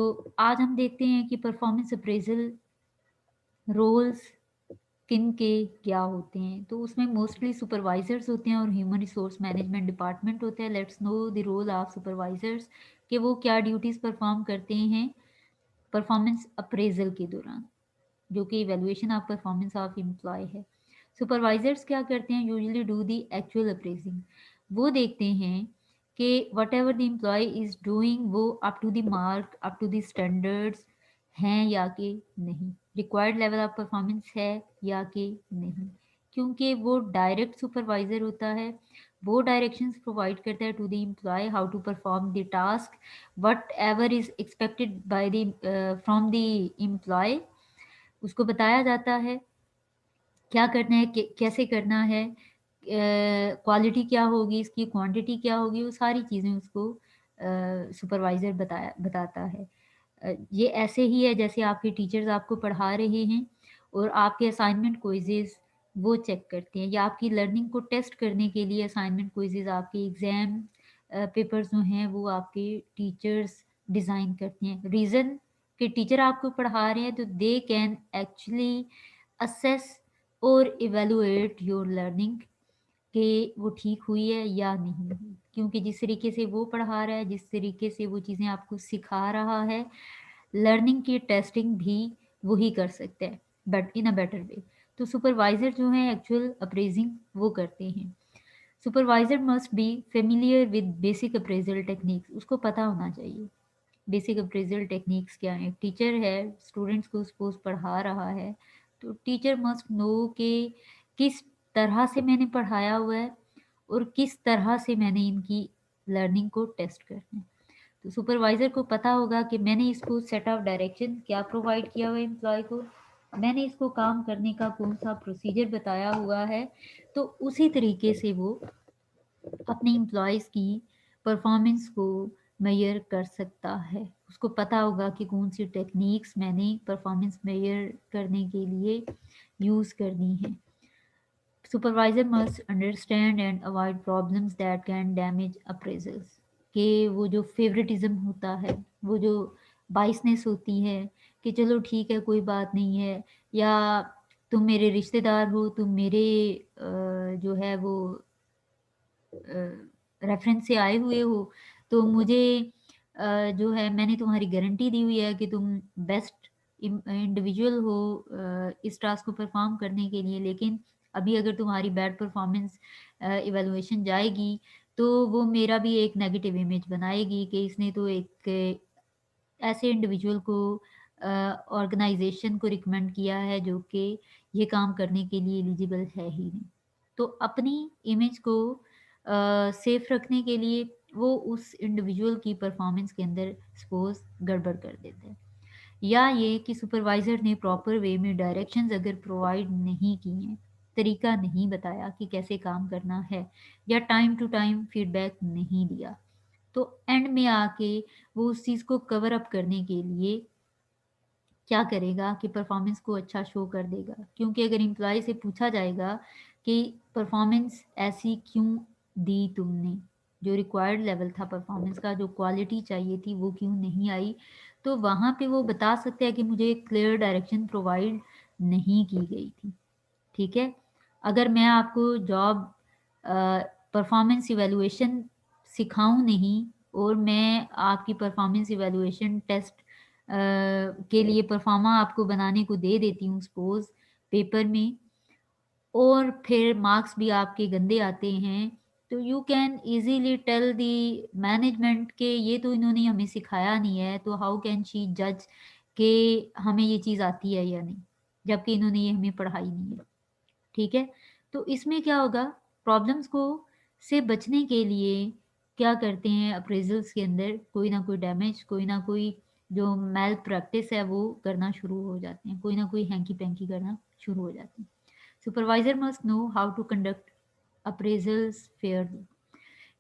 तो आज हम देखते हैं कि परफॉर्मेंस अप्रेजल रोल्स किन के क्या होते हैं। तो उसमें मोस्टली सुपरवाइजर्स होते हैं और ह्यूमन रिसोर्स मैनेजमेंट डिपार्टमेंट होता है। Let's know the role of supervisors कि वो क्या ड्यूटीज़ परफॉर्म करते हैं परफॉर्मेंस अप्रेजल के दौरान, जो कि evaluation of performance of employee है। सुपरवाइजर्स क्या करते हैं? Usually do the actual appraising. वो देखते हैं कि whatever the employee is doing वो up to the mark, up to the standards हैं या कि नहीं, रिक्वायर्ड लेवल ऑफ परफॉर्मेंस है या कि नहीं। क्योंकि वो डायरेक्ट सुपरवाइजर होता है, वो डायरेक्शंस प्रोवाइड करता है to the employee how to perform the task whatever is expected by the from the employee. उसको बताया जाता है क्या करना है, कैसे करना है, क्वालिटी क्या होगी, इसकी क्वांटिटी क्या होगी, वो सारी चीज़ें उसको सुपरवाइज़र बताता है। ये ऐसे ही है जैसे आपके टीचर्स आपको पढ़ा रहे हैं और आपके असाइनमेंट क्विज़ेज़ वो चेक करते हैं, या आपकी लर्निंग को टेस्ट करने के लिए असाइनमेंट क्विज़ेज़, आपके एग्ज़ाम पेपर्स जो हैं वो आपके टीचर्स डिज़ाइन करते हैं। रीज़न कि टीचर आपको पढ़ा रहे हैं तो दे कैन एक्चुअली असेस और इवेलुएट योर लर्निंग कि वो ठीक हुई है या नहीं हुई। क्योंकि जिस तरीके से वो पढ़ा रहा है, जिस तरीके से वो चीज़ें आपको सिखा रहा है, लर्निंग की टेस्टिंग भी वही कर सकता है but in a better way. तो सुपरवाइज़र जो है एक्चुअल अप्रेजिंग वो करते हैं। Supervisor must be familiar with basic appraisal techniques. उसको पता होना चाहिए बेसिक अप्रेजल टेक्निक्स क्या है। टीचर है, स्टूडेंट्स को सपोज पढ़ा रहा है, तो टीचर मस्ट नो कि किस तरह से मैंने पढ़ाया हुआ है और किस तरह से मैंने इनकी लर्निंग को टेस्ट करना है। तो सुपरवाइज़र को पता होगा कि मैंने इसको सेट ऑफ डायरेक्शन क्या प्रोवाइड किया हुआ है एम्प्लॉय को, मैंने इसको काम करने का कौन सा प्रोसीजर बताया हुआ है, तो उसी तरीके से वो अपने एम्प्लॉयज़ की परफॉर्मेंस को मेजर कर सकता है। उसको पता होगा कि कौन सी टेक्निक्स मैंने परफॉर्मेंस मेजर करने के लिए यूज़ करनी है। Supervisor must understand and avoid problems that can damage appraisals. कि वो जो फेवरेटिज्म होता है, वो जो बाइसनेस होती है कि चलो ठीक है कोई बात नहीं है, या तुम मेरे रिश्तेदार हो, तुम मेरे जो है वो रेफरेंस से आए हुए हो, तो मुझे जो है मैंने तुम्हारी गारंटी दी हुई है कि तुम बेस्ट इंडिविजुअल हो इस टास्क को परफॉर्म करने के लिए। लेकिन अभी अगर तुम्हारी बैड परफॉर्मेंस इवेलुएशन जाएगी तो वो मेरा भी एक नेगेटिव इमेज बनाएगी कि इसने तो एक ऐसे इंडिविजुअल को ऑर्गेनाइजेशन को रिकमेंड किया है जो कि ये काम करने के लिए एलिजिबल है ही नहीं। तो अपनी इमेज को सेफ रखने के लिए वो उस इंडिविजुअल की परफॉर्मेंस के अंदर सपोज गड़बड़ कर देते हैं, या ये कि सुपरवाइज़र ने प्रॉपर वे में डायरेक्शंस अगर प्रोवाइड नहीं किए हैं, तरीका नहीं बताया कि कैसे काम करना है, या टाइम टू टाइम फीडबैक नहीं दिया, तो एंड में आके वो उस चीज़ को कवर अप करने के लिए क्या करेगा कि परफॉर्मेंस को अच्छा शो कर देगा। क्योंकि अगर एम्प्लॉय से पूछा जाएगा कि परफॉर्मेंस ऐसी क्यों दी तुमने, जो रिक्वायर्ड लेवल था परफॉर्मेंस का, जो क्वालिटी चाहिए थी वो क्यों नहीं आई, तो वहाँ पे वो बता सकते हैं कि मुझे क्लियर डायरेक्शन प्रोवाइड नहीं की गई थी। ठीक है, अगर मैं आपको जॉब परफॉर्मेंस इवेलुएशन सिखाऊं नहीं और मैं आपकी परफॉर्मेंस इवेलुएशन टेस्ट के लिए परफॉर्मा आपको बनाने को दे देती हूँ सपोज पेपर में, और फिर मार्क्स भी आपके गंदे आते हैं, तो you can easily tell the management के ये तो इन्होंने हमें सिखाया नहीं है, तो हाउ कैन शी जज कि हमें ये चीज़ आती है या नहीं, जबकि इन्होंने ये हमें पढ़ाई नहीं है। ठीक है, तो इसमें क्या होगा, प्रॉब्लम्स को से बचने के लिए क्या करते हैं अप्रेजल्स के अंदर, कोई ना कोई डैमेज, कोई ना कोई जो मैल प्रैक्टिस है वो करना शुरू हो जाते हैं, कोई ना कोई हैंकी पैंकी करना शुरू हो जाते हैं। Supervisor must know how to conduct appraisals fairly.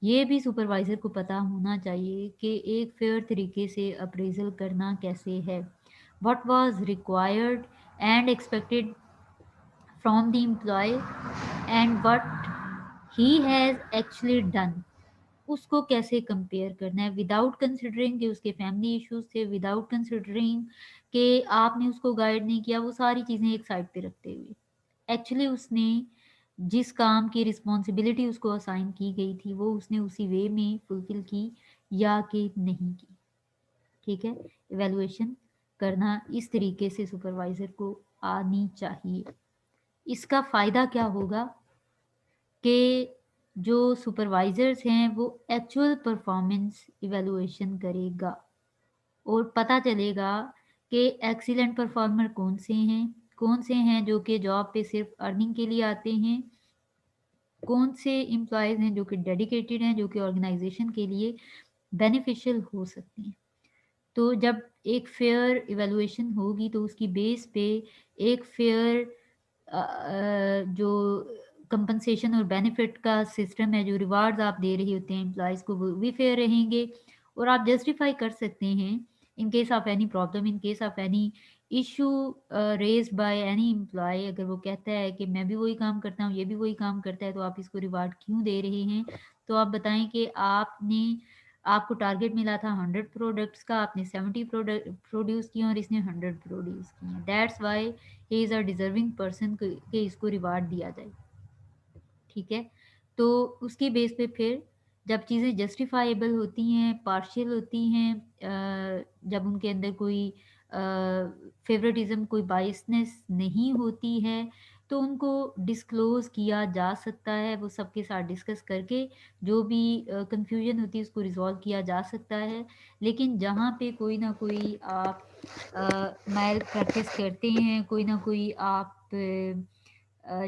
ये भी सुपरवाइजर को पता होना चाहिए कि एक फेयर तरीके से अप्रेजल करना कैसे है, what was required and expected from the employee and what he has actually done। उसको कैसे कंपेयर करना है, विदाउट कंसिडरिंग कि उसके फैमिली इश्यूज थे, विदाउट कंसिडरिंग कि आपने उसको गाइड नहीं किया, वो सारी चीज़ें एक साइड पे रखते हुए एक्चुअली उसने जिस काम की रिस्पॉन्सिबिलिटी उसको असाइन की गई थी वो उसने उसी वे में फुलफिल की या कि नहीं की। ठीक है, इवेलुएशन करना इस तरीके से सुपरवाइजर को आनी चाहिए। इसका फ़ायदा क्या होगा कि जो सुपरवाइजर्स हैं वो एक्चुअल परफॉर्मेंस इवेलुएशन करेगा और पता चलेगा कि एक्सीलेंट परफॉर्मर कौन से हैं जो कि जॉब पे सिर्फ अर्निंग के लिए आते हैं, कौन से एम्प्लॉयज़ हैं जो कि डेडिकेटेड हैं, जो कि ऑर्गेनाइजेशन के लिए बेनिफिशियल हो सकते हैं। तो जब एक फेयर इवैल्यूएशन होगी तो उसकी बेस पे एक फेयर जो कंपनसेशन और बेनिफिट का सिस्टम है, जो रिवार्ड्स आप दे रहे होते हैं एम्प्लॉयज़ को, वो भी फेयर रहेंगे और आप जस्टिफाई कर सकते हैं in case of any problem, in case of any issue raised by any employee. अगर वो कहता है कि मैं भी वही काम करता हूँ, ये भी वही काम करता है, तो आप इसको रिवार्ड क्यों दे रहे हैं? तो आप बताएं कि आपको टारगेट मिला था 100 प्रोडक्ट्स का, आपने 70 प्रोडक्ट प्रोड्यूस किए और इसने 100 प्रोड्यूस किए। That's why he is a deserving person के इसको रिवार्ड दिया जाए। ठीक है, तो उसकी बेस पे फिर जब चीज़ें जस्टिफाइबल होती हैं, पार्शियल होती हैं, जब उनके अंदर कोई फेवरेटिज्म, कोई बाइसनेस नहीं होती है, तो उनको डिस्क्लोज किया जा सकता है। वो सबके साथ डिस्कस करके जो भी कंफ्यूजन होती है उसको रिजॉल्व किया जा सकता है। लेकिन जहाँ पे कोई ना कोई आप मैल प्रैक्टिस करते हैं, कोई ना कोई आप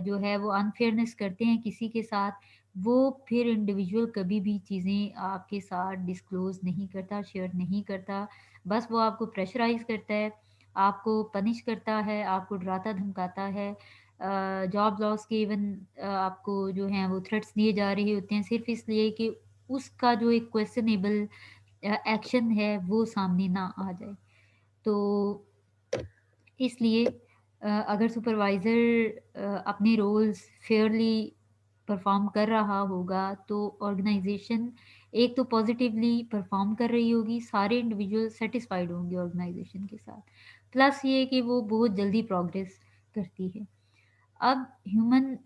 जो है वो अनफेयरनेस करते हैं किसी के साथ, वो फिर इंडिविजुअल कभी भी चीज़ें आपके साथ डिस्क्लोज नहीं करता, शेयर नहीं करता। बस वो आपको प्रेशराइज करता है, आपको पनिश करता है, आपको डराता धमकाता है। जॉब लॉस के इवन आपको जो हैं वो थ्रेट्स दिए जा रहे होते हैं सिर्फ इसलिए कि उसका जो एक क्वेश्चनेबल एक्शन है वो सामने ना आ जाए। तो इसलिए अगर सुपरवाइज़र अपने रोल्स फेयरली परफॉर्म कर रहा होगा तो ऑर्गेनाइजेशन एक तो पॉजिटिवली परफॉर्म कर रही होगी, सारे इंडिविजुअल सेटिस्फाइड होंगे ऑर्गेनाइजेशन के साथ, प्लस ये कि वो बहुत जल्दी प्रोग्रेस करती है। अब ह्यूमन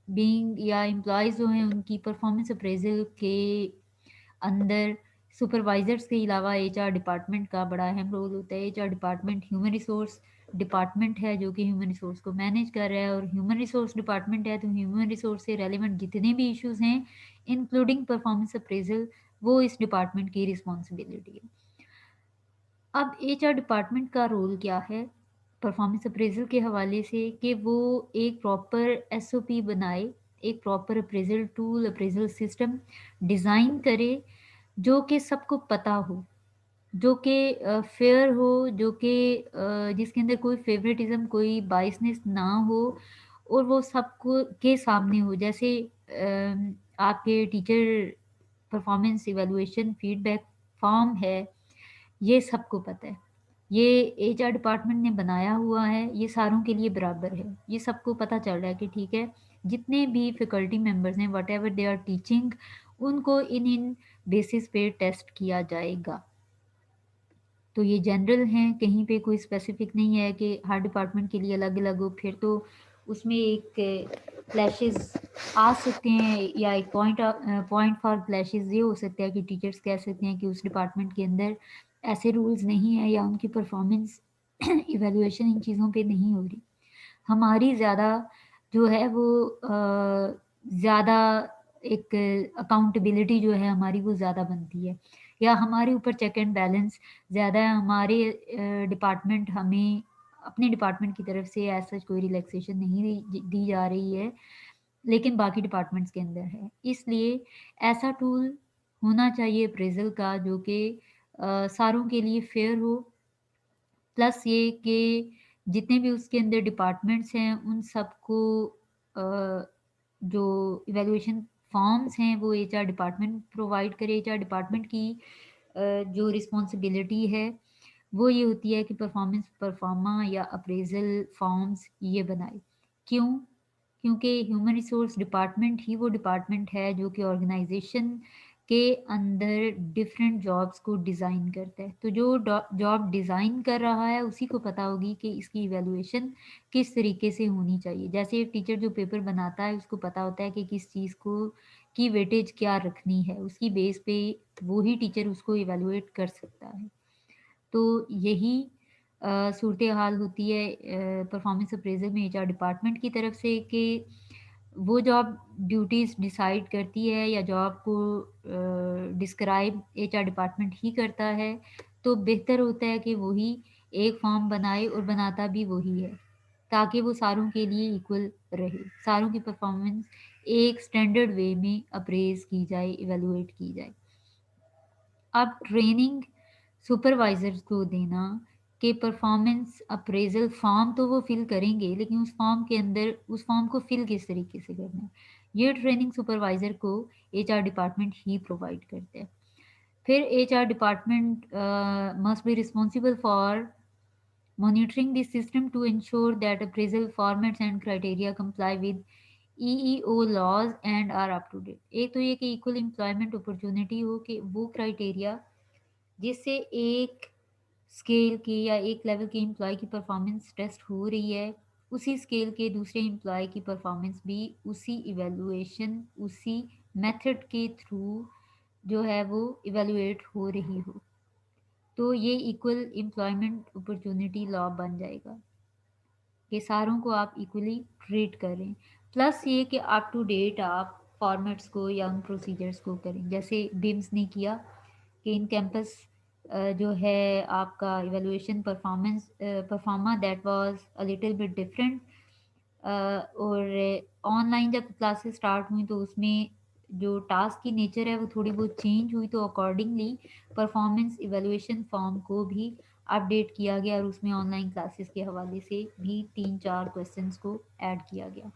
बीइंग या एम्प्लॉयज़ जो हैं उनकी परफॉर्मेंस अप्रेजल के अंदर सुपरवाइजर्स के अलावा एचआर डिपार्टमेंट का बड़ा अहम रोल होता है। HR department human resource department है जो कि ह्यूमन रिसोर्स को मैनेज कर रहा है, और ह्यूमन रिसोर्स डिपार्टमेंट है तो ह्यूमन रिसोर्स से रेलिवेंट जितने भी इश्यूज हैं इंक्लूडिंग परफॉर्मेंस अप्रेजल, वो इस डिपार्टमेंट की रिस्पॉन्सिबिलिटी है। अब एचआर डिपार्टमेंट का रोल क्या है परफॉर्मेंस अप्रेजल के हवाले से, कि वो एक प्रॉपर एसओपी बनाए, एक proper appraisal tool, appraisal system design करे जो कि सबको पता हो, जो कि फेयर हो, जो कि जिसके अंदर कोई फेवरेटिज्म, कोई बाइसनेस ना हो, और वो सबको के सामने हो। जैसे आपके teacher performance evaluation feedback form है, ये सबको पता है, ये एचआर डिपार्टमेंट ने बनाया हुआ है, ये सारों के लिए बराबर है, ये सबको पता चल रहा है कि ठीक है जितने भी फैकल्टी मेंबर्स हैं whatever they are teaching, उनको इन इन बेसिस पे टेस्ट किया जाएगा। तो ये जनरल हैं, कहीं पे कोई स्पेसिफिक नहीं है कि हर डिपार्टमेंट के लिए अलग अलग हो, फिर तो उसमें एक क्लैशेस आ सकते हैं, या एक पॉइंट फॉर क्लैशेस ये हो सकता है कि टीचर्स कह सकते हैं कि उस डिपार्टमेंट के अंदर ऐसे रूल्स नहीं है या उनकी परफॉर्मेंस इवेल्युएशन इन चीज़ों पे नहीं हो रही। हमारी ज़्यादा जो है वो ज़्यादा एक अकाउंटेबिलिटी जो है हमारी वो ज़्यादा बनती है, या हमारे ऊपर चेक एंड बैलेंस ज़्यादा है। हमारे डिपार्टमेंट हमें अपने डिपार्टमेंट की तरफ से ऐसा कोई रिलैक्सेशन नहीं दी जा रही है, लेकिन बाकी डिपार्टमेंट्स के अंदर है। इसलिए ऐसा टूल होना चाहिए अप्रेजल का जो कि सारों के लिए फेयर हो, प्लस ये कि जितने भी उसके अंदर डिपार्टमेंट्स हैं उन सबको जो इवैल्यूएशन फॉर्म्स हैं वो एचआर डिपार्टमेंट प्रोवाइड करे। एचआर डिपार्टमेंट की जो रिस्पॉन्सिबिलिटी है वो ये होती है कि परफॉर्मेंस परफॉर्मा या अप्रेजल फॉर्म्स ये बनाए। क्यों? क्योंकि ह्यूमन रिसोर्स डिपार्टमेंट ही वो डिपार्टमेंट है जो कि ऑर्गेनाइजेशन के अंदर डिफरेंट जॉब्स को डिज़ाइन करता है। तो जो जॉब डिज़ाइन कर रहा है उसी को पता होगी कि इसकी इवैल्यूएशन किस तरीके से होनी चाहिए। जैसे एक टीचर जो पेपर बनाता है उसको पता होता है कि किस चीज़ को की वेटेज क्या रखनी है, उसकी बेस पे वो ही टीचर उसको इवैल्यूएट कर सकता है। तो यही सूरत हाल होती है परफॉर्मेंस अप्रेजल में एचआर डिपार्टमेंट की तरफ से कि वो जॉब ड्यूटीज़ डिसाइड करती है या जॉब को डिस्क्राइब एचआर डिपार्टमेंट ही करता है। तो बेहतर होता है कि वही एक फॉर्म बनाए और बनाता भी वही है, ताकि वो सारों के लिए इक्वल रहे, सारों की परफॉर्मेंस एक स्टैंडर्ड वे में अप्रेज की जाए, इवेलुएट की जाए। अब ट्रेनिंग सुपरवाइजर्स को देना कि परफॉर्मेंस अप्रेजल फॉर्म तो वो फिल करेंगे, लेकिन उस फॉर्म के अंदर उस फॉर्म को फिल किस तरीके से करना है, ये ट्रेनिंग सुपरवाइजर को एचआर डिपार्टमेंट ही प्रोवाइड करते हैं। फिर HR department must be responsible for monitoring the system to ensure that appraisal formats and criteria comply with EEO laws and are up to date। एक तो ये कि इक्वल एम्प्लॉयमेंट अपॉर्चुनिटी हो कि वो क्राइटेरिया जिससे एक स्केल की या एक लेवल के एम्प्लॉय की परफॉर्मेंस टेस्ट हो रही है, उसी स्केल के दूसरे एम्प्लॉय की परफॉर्मेंस भी उसी इवेलुएशन उसी मेथड के थ्रू जो है वो इवेलुएट हो रही हो। तो ये इक्वल एम्प्लॉयमेंट अपॉर्चुनिटी लॉ बन जाएगा कि सारों को आप इक्वली ट्रीट करें। प्लस ये कि अप टू डेट आप फॉर्मेट्स को या उन प्रोसीजर्स को करें, जैसे बिम्स ने किया कि इन कैंपस जो है आपका evaluation pro forma that was a little bit different. और ऑनलाइन जब क्लासेस स्टार्ट हुई तो उसमें जो टास्क की नेचर है वो थोड़ी बहुत चेंज हुई, तो अकॉर्डिंगली परफॉर्मेंस इवेलुएशन फॉर्म को भी अपडेट किया गया और उसमें ऑनलाइन क्लासेस के हवाले से भी 3-4 क्वेश्चंस को ऐड किया गया।